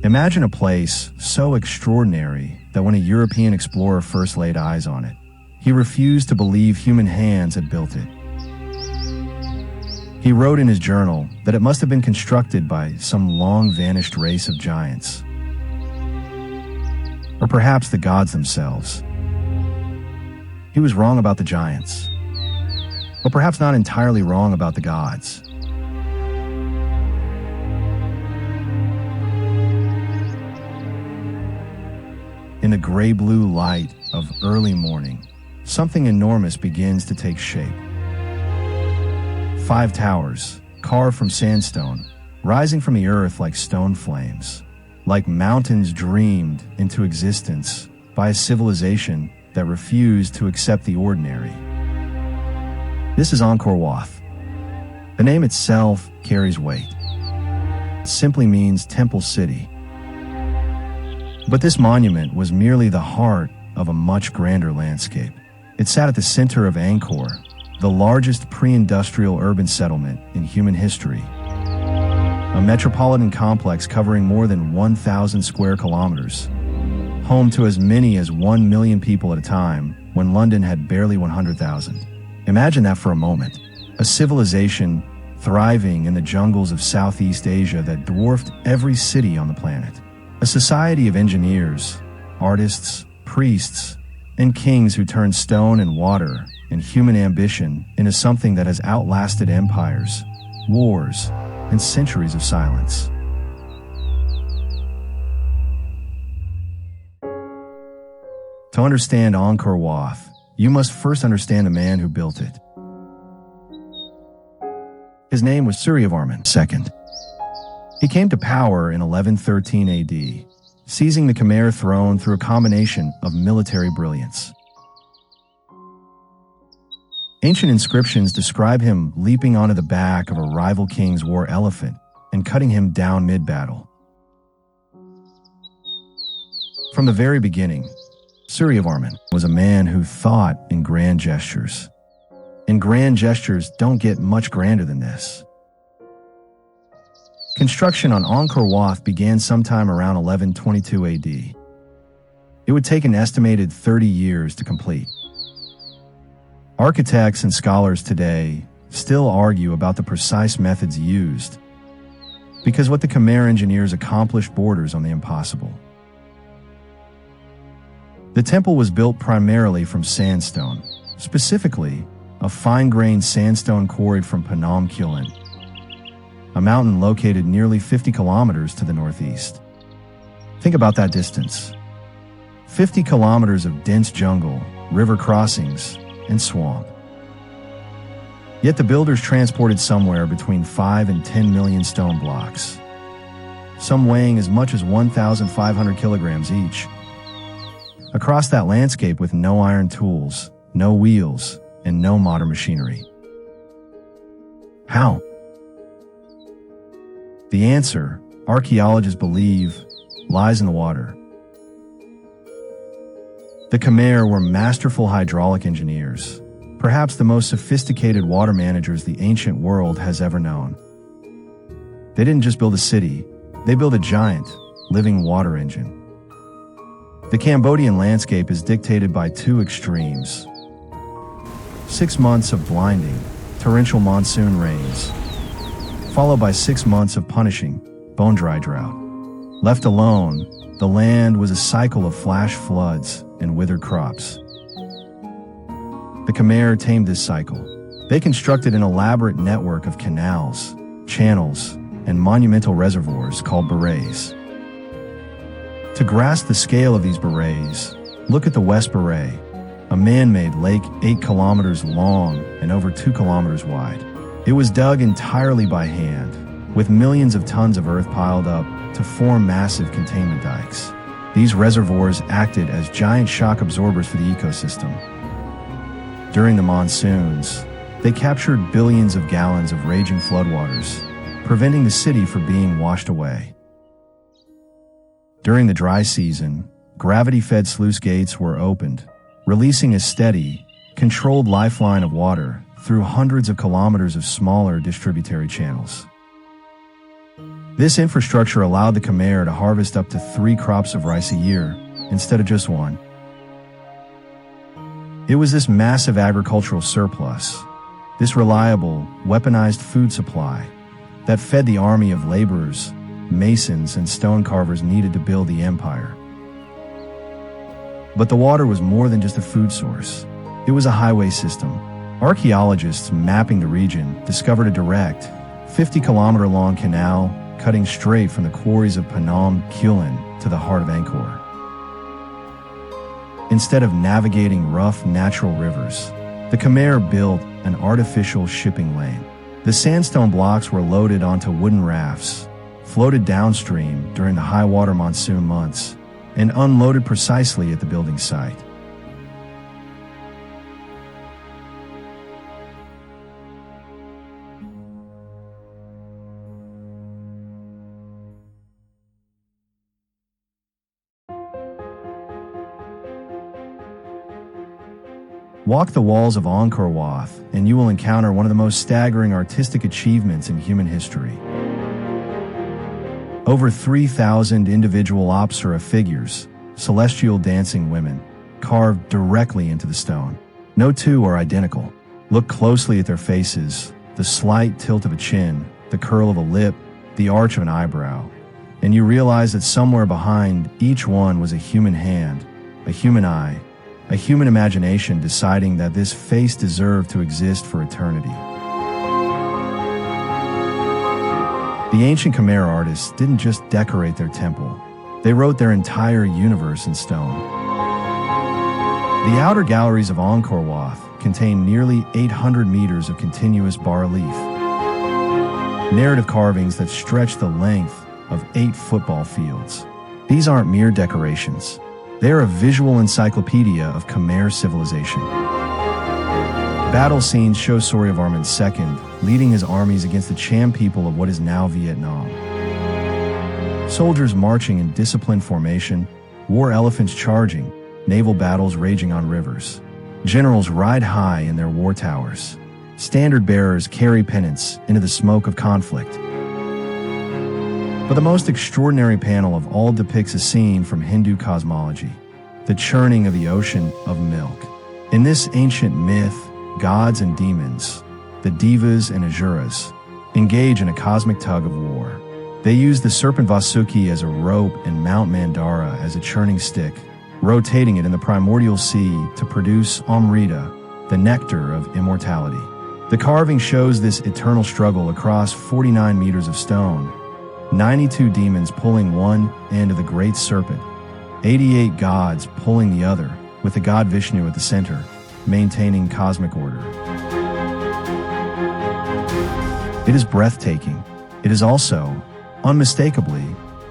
Imagine a place so extraordinary that when a European explorer first laid eyes on it, he refused to believe human hands had built it. He wrote in his journal that it must have been constructed by some long-vanished race of giants, or perhaps the gods themselves. He was wrong about the giants, but perhaps not entirely wrong about the gods. In the gray-blue light of early morning, something enormous begins to take shape. 5 towers, carved from sandstone, rising from the earth like stone flames, like mountains dreamed into existence by a civilization that refused to accept the ordinary. This is Angkor Wat. The name itself carries weight. It simply means Temple City. But this monument was merely the heart of a much grander landscape. It sat at the center of Angkor, the largest pre-industrial urban settlement in human history. A metropolitan complex covering more than 1,000 square kilometers, home to as many as 1 million people at a time when London had barely 100,000. Imagine that for a moment. A civilization thriving in the jungles of Southeast Asia that dwarfed every city on the planet. A society of engineers, artists, priests, and kings who turned stone and water and human ambition into something that has outlasted empires, wars, and centuries of silence. To understand Angkor Wat, you must first understand the man who built it. His name was Suryavarman II. He came to power in 1113 AD, seizing the Khmer throne through a combination of military brilliance. Ancient inscriptions describe him leaping onto the back of a rival king's war elephant and cutting him down mid-battle. From the very beginning, Suryavarman was a man who thought in grand gestures. And grand gestures don't get much grander than this. Construction on Angkor Wat began sometime around 1122 AD. It would take an estimated 30 years to complete. Architects and scholars today still argue about the precise methods used, because what the Khmer engineers accomplished borders on the impossible. The temple was built primarily from sandstone, specifically a fine-grained sandstone quarried from Phnom Kulen, a mountain located nearly 50 kilometers to the northeast. Think about that distance. 50 kilometers of dense jungle, river crossings, and swamp. Yet the builders transported somewhere between 5 and 10 million stone blocks, some weighing as much as 1,500 kilograms each, across that landscape with no iron tools, no wheels, and no modern machinery. How? The answer, archaeologists believe, lies in the water. The Khmer were masterful hydraulic engineers, perhaps the most sophisticated water managers the ancient world has ever known. They didn't just build a city, they built a giant, living water engine. The Cambodian landscape is dictated by two extremes. 6 months of blinding, torrential monsoon rains, followed by 6 months of punishing, bone-dry drought. Left alone, the land was a cycle of flash floods and withered crops. The Khmer tamed this cycle. They constructed an elaborate network of canals, channels, and monumental reservoirs called barays. To grasp the scale of these barays, look at the West Baray, a man-made lake 8 kilometers long and over 2 kilometers wide. It was dug entirely by hand, with millions of tons of earth piled up to form massive containment dikes. These reservoirs acted as giant shock absorbers for the ecosystem. During the monsoons, they captured billions of gallons of raging floodwaters, preventing the city from being washed away. During the dry season, gravity-fed sluice gates were opened, releasing a steady, controlled lifeline of water through hundreds of kilometers of smaller distributary channels. This infrastructure allowed the Khmer to harvest up to 3 crops of rice a year, instead of just 1. It was this massive agricultural surplus, this reliable, weaponized food supply, that fed the army of laborers, masons, and stone carvers needed to build the empire. But the water was more than just a food source. It was a highway system. Archaeologists mapping the region discovered a direct, 50-kilometer-long canal cutting straight from the quarries of Phnom Kulen to the heart of Angkor. Instead of navigating rough natural rivers, the Khmer built an artificial shipping lane. The sandstone blocks were loaded onto wooden rafts, floated downstream during the high water monsoon months, and unloaded precisely at the building site. Walk the walls of Angkor Wat, and you will encounter one of the most staggering artistic achievements in human history. Over 3,000 individual Apsara figures, celestial dancing women, carved directly into the stone. No two are identical. Look closely at their faces, the slight tilt of a chin, the curl of a lip, the arch of an eyebrow, and you realize that somewhere behind each one was a human hand, a human eye, a human imagination deciding that this face deserved to exist for eternity. The ancient Khmer artists didn't just decorate their temple, they wrote their entire universe in stone. The outer galleries of Angkor Wat contain nearly 800 meters of continuous bas-relief, narrative carvings that stretch the length of 8 football fields. These aren't mere decorations. They are a visual encyclopedia of Khmer civilization. Battle scenes show Suryavarman II leading his armies against the Cham people of what is now Vietnam. Soldiers marching in disciplined formation, war elephants charging, naval battles raging on rivers. Generals ride high in their war towers. Standard bearers carry pennants into the smoke of conflict. But the most extraordinary panel of all depicts a scene from Hindu cosmology, the churning of the ocean of milk. In this ancient myth, gods and demons, the Devas and Asuras, engage in a cosmic tug of war. They use the serpent Vasuki as a rope and Mount Mandara as a churning stick, rotating it in the primordial sea to produce Amrita, the nectar of immortality. The carving shows this eternal struggle across 49 meters of stone, 92 demons pulling one end of the great serpent, 88 gods pulling the other, with the god Vishnu at the center, maintaining cosmic order. It is breathtaking. It is also, unmistakably,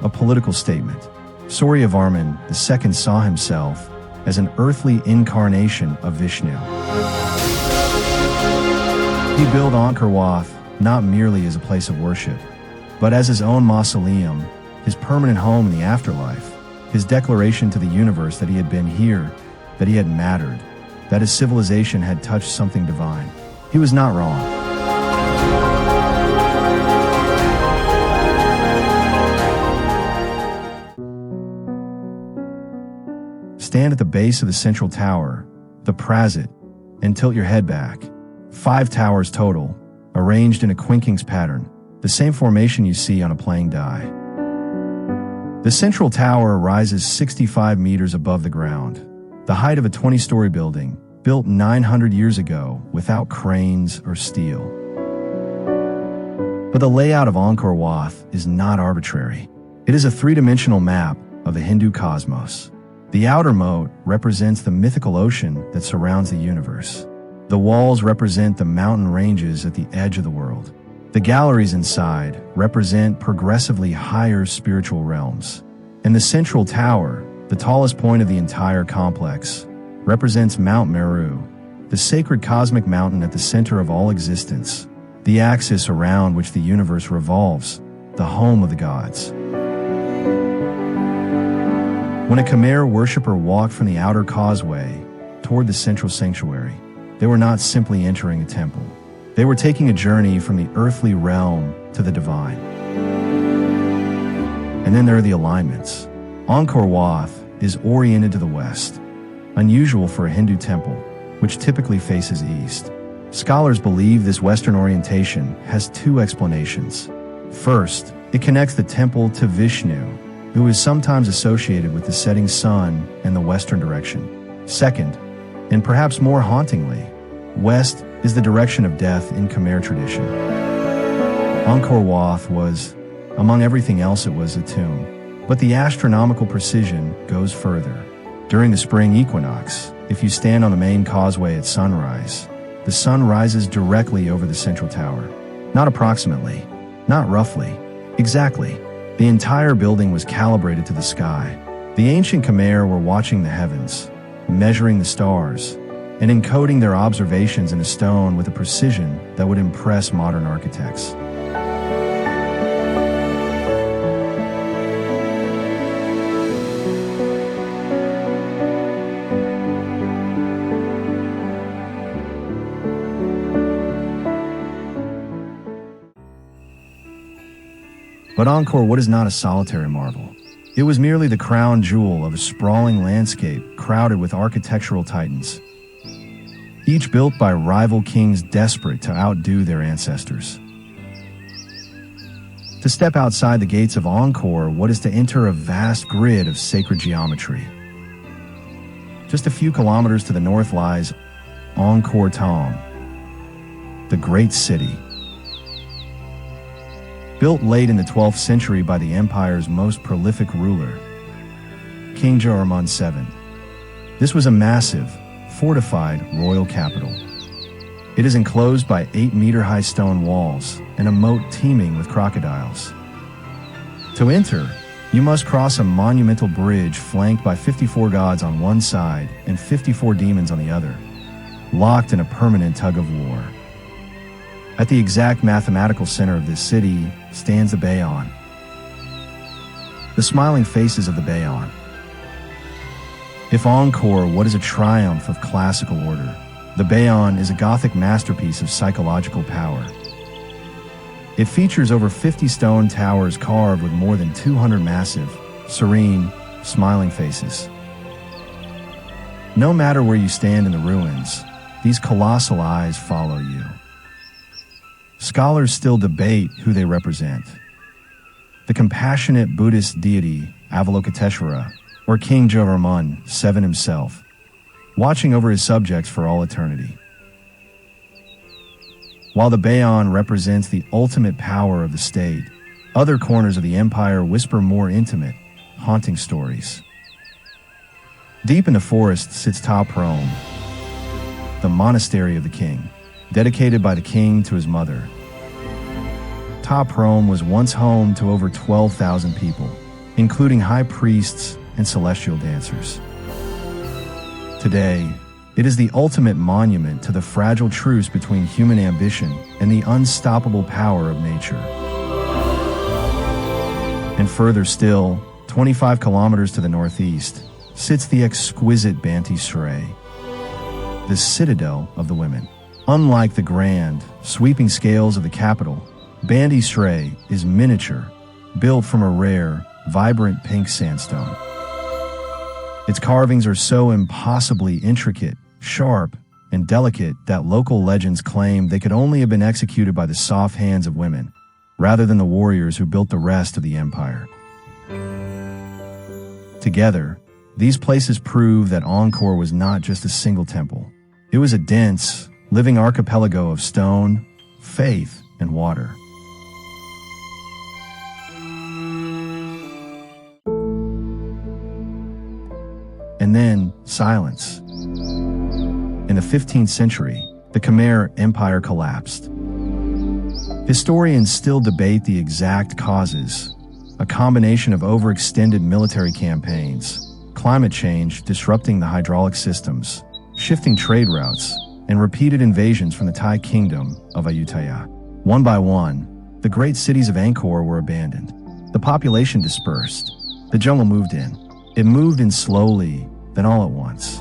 a political statement. Suryavarman II saw himself as an earthly incarnation of Vishnu. He built Angkor Wat not merely as a place of worship, but as his own mausoleum, his permanent home in the afterlife, his declaration to the universe that he had been here, that he had mattered, that his civilization had touched something divine. He was not wrong. Stand at the base of the central tower, the Prasit, and tilt your head back. 5 towers total, arranged in a quinkings pattern, the same formation you see on a playing die. The central tower rises 65 meters above the ground, the height of a 20-story building, built 900 years ago without cranes or steel. But the layout of Angkor Wat is not arbitrary. It is a 3-dimensional map of the Hindu cosmos. The outer moat represents the mythical ocean that surrounds the universe. The walls represent the mountain ranges at the edge of the world. The galleries inside represent progressively higher spiritual realms. And the central tower, the tallest point of the entire complex, represents Mount Meru, the sacred cosmic mountain at the center of all existence, the axis around which the universe revolves, the home of the gods. When a Khmer worshipper walked from the outer causeway toward the central sanctuary, they were not simply entering a temple. They were taking a journey from the earthly realm to the divine. And then there are the alignments. Angkor Wat is oriented to the west, unusual for a Hindu temple, which typically faces east. Scholars believe this western orientation has two explanations. First, it connects the temple to Vishnu, who is sometimes associated with the setting sun and the western direction. Second, and perhaps more hauntingly, west is the direction of death in Khmer tradition. Angkor Wat was, among everything else, it was a tomb. But the astronomical precision goes further. During the spring equinox, if you stand on the main causeway at sunrise, the sun rises directly over the central tower. Not approximately, not roughly, exactly. The entire building was calibrated to the sky. The ancient Khmer were watching the heavens, measuring the stars, and encoding their observations in a stone with a precision that would impress modern architects. But Angkor Wat is not a solitary marvel. It was merely the crown jewel of a sprawling landscape crowded with architectural titans, each built by rival kings desperate to outdo their ancestors. To step outside the gates of Angkor Wat is to enter a vast grid of sacred geometry. Just a few kilometers to the north lies Angkor Thom, the great city. Built late in the 12th century by the empire's most prolific ruler, King Suryavarman II. This was a massive, fortified royal capital. It is enclosed by 8-meter-high stone walls and a moat teeming with crocodiles. To enter, you must cross a monumental bridge flanked by 54 gods on one side and 54 demons on the other, locked in a permanent tug-of-war. At the exact mathematical center of this city stands the Bayon. The smiling faces of the Bayon. If Angkor Wat is a triumph of classical order, the Bayon is a Gothic masterpiece of psychological power. It features over 50 stone towers carved with more than 200 massive, serene, smiling faces. No matter where you stand in the ruins, these colossal eyes follow you. Scholars still debate who they represent. The compassionate Buddhist deity Avalokiteshvara, or King Suryavarman VII himself, watching over his subjects for all eternity. While the Bayon represents the ultimate power of the state, other corners of the empire whisper more intimate, haunting stories. Deep in the forest sits Ta Prohm, the monastery of the king, dedicated by the king to his mother. Ta Prohm was once home to over 12,000 people, including high priests and celestial dancers. Today, it is the ultimate monument to the fragile truce between human ambition and the unstoppable power of nature. And further still, 25 kilometers to the northeast, sits the exquisite Banteay Shrey, the citadel of the women. Unlike the grand, sweeping scales of the capital, Banteay Shrey is miniature, built from a rare, vibrant pink sandstone. Its carvings are so impossibly intricate, sharp, and delicate that local legends claim they could only have been executed by the soft hands of women, rather than the warriors who built the rest of the empire. Together, these places prove that Angkor was not just a single temple. It was a dense, living archipelago of stone, faith, and water. And then, silence. In the 15th century, the Khmer Empire collapsed. Historians still debate the exact causes, a combination of overextended military campaigns, climate change disrupting the hydraulic systems, shifting trade routes, and repeated invasions from the Thai kingdom of Ayutthaya. One by one, the great cities of Angkor were abandoned. The population dispersed. The jungle moved in. It moved in slowly, then all at once.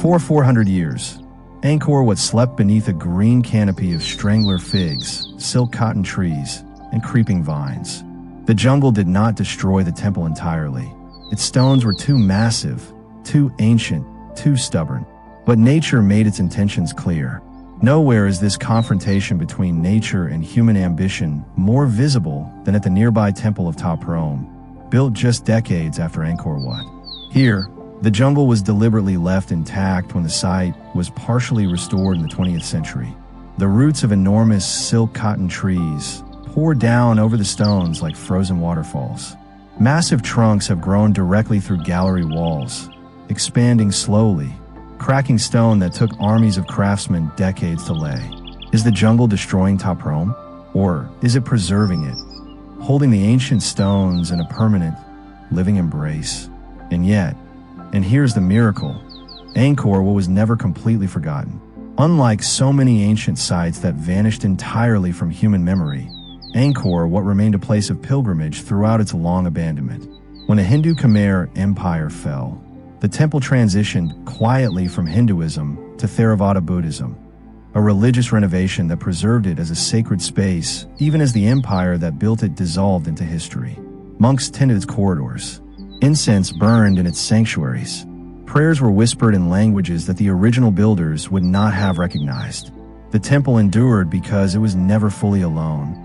For 400 years, Angkor Wat slept beneath a green canopy of strangler figs, silk cotton trees, and creeping vines. The jungle did not destroy the temple entirely. Its stones were too massive, too ancient, too stubborn. But nature made its intentions clear. Nowhere is this confrontation between nature and human ambition more visible than at the nearby temple of Ta Prohm, built just decades after Angkor Wat. Here, the jungle was deliberately left intact when the site was partially restored in the 20th century. The roots of enormous silk cotton trees pour down over the stones like frozen waterfalls. Massive trunks have grown directly through gallery walls, expanding slowly, cracking stone that took armies of craftsmen decades to lay. Is the jungle destroying Ta Prohm? Or is it preserving it, holding the ancient stones in a permanent, living embrace? And yet, and here's the miracle, Angkor Wat was never completely forgotten. Unlike so many ancient sites that vanished entirely from human memory, Angkor Wat remained a place of pilgrimage throughout its long abandonment. When the Hindu Khmer Empire fell, the temple transitioned quietly from Hinduism to Theravada Buddhism, a religious renovation that preserved it as a sacred space even as the empire that built it dissolved into history. Monks tended its corridors. Incense burned in its sanctuaries. Prayers were whispered in languages that the original builders would not have recognized. The temple endured because it was never fully alone.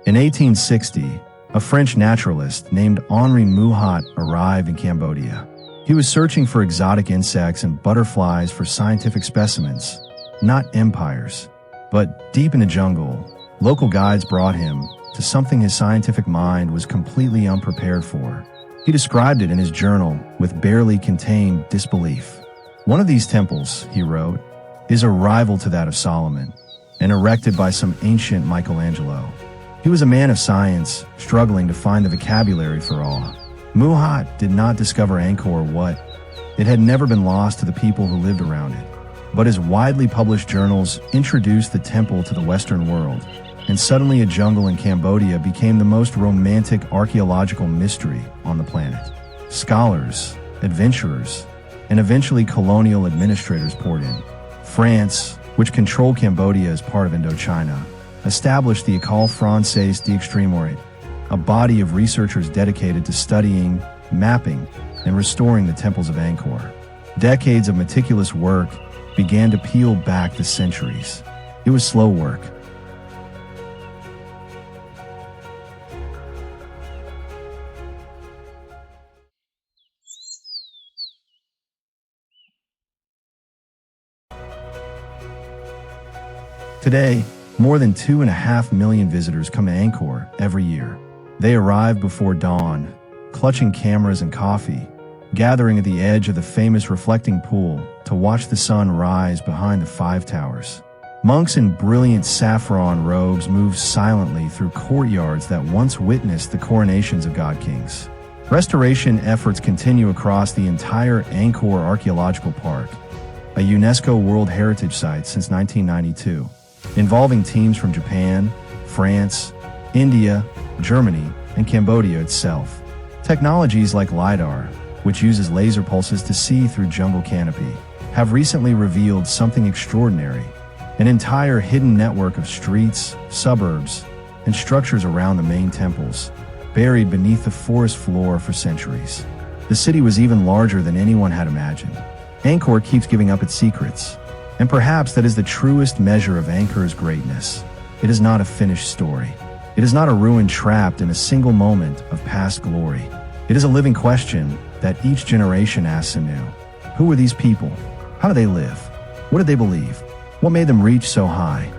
In 1860, a French naturalist named Henri Mouhot arrived in Cambodia. He was searching for exotic insects and butterflies for scientific specimens, not empires. But deep in the jungle, local guides brought him to something his scientific mind was completely unprepared for. He described it in his journal with barely contained disbelief. One of these temples, he wrote, is a rival to that of Solomon, and erected by some ancient Michelangelo. He was a man of science, struggling to find the vocabulary for awe. Mouhot did not discover Angkor Wat. It had never been lost to the people who lived around it. But his widely published journals introduced the temple to the Western world, and suddenly a jungle in Cambodia became the most romantic archaeological mystery on the planet. Scholars, adventurers, and eventually colonial administrators poured in. France, which controlled Cambodia as part of Indochina, established the École Française d'Extrême-Orient, a body of researchers dedicated to studying, mapping, and restoring the temples of Angkor. Decades of meticulous work began to peel back the centuries. It was slow work. Today, more than 2.5 million visitors come to Angkor every year. They arrive before dawn, clutching cameras and coffee, gathering at the edge of the famous reflecting pool to watch the sun rise behind the 5 towers. Monks in brilliant saffron robes move silently through courtyards that once witnessed the coronations of god-kings. Restoration efforts continue across the entire Angkor Archaeological Park, a UNESCO World Heritage Site since 1992, involving teams from Japan, France, India, Germany, and Cambodia itself. Technologies like LiDAR, which uses laser pulses to see through jungle canopy, have recently revealed something extraordinary: an entire hidden network of streets, suburbs, and structures around the main temples, buried beneath the forest floor for centuries. The city was even larger than anyone had imagined. Angkor keeps giving up its secrets, and perhaps that is the truest measure of Angkor's greatness. It is not a finished story. It is not a ruin trapped in a single moment of past glory. It is a living question that each generation asks anew. Who were these people? How do they live? What did they believe? What made them reach so high?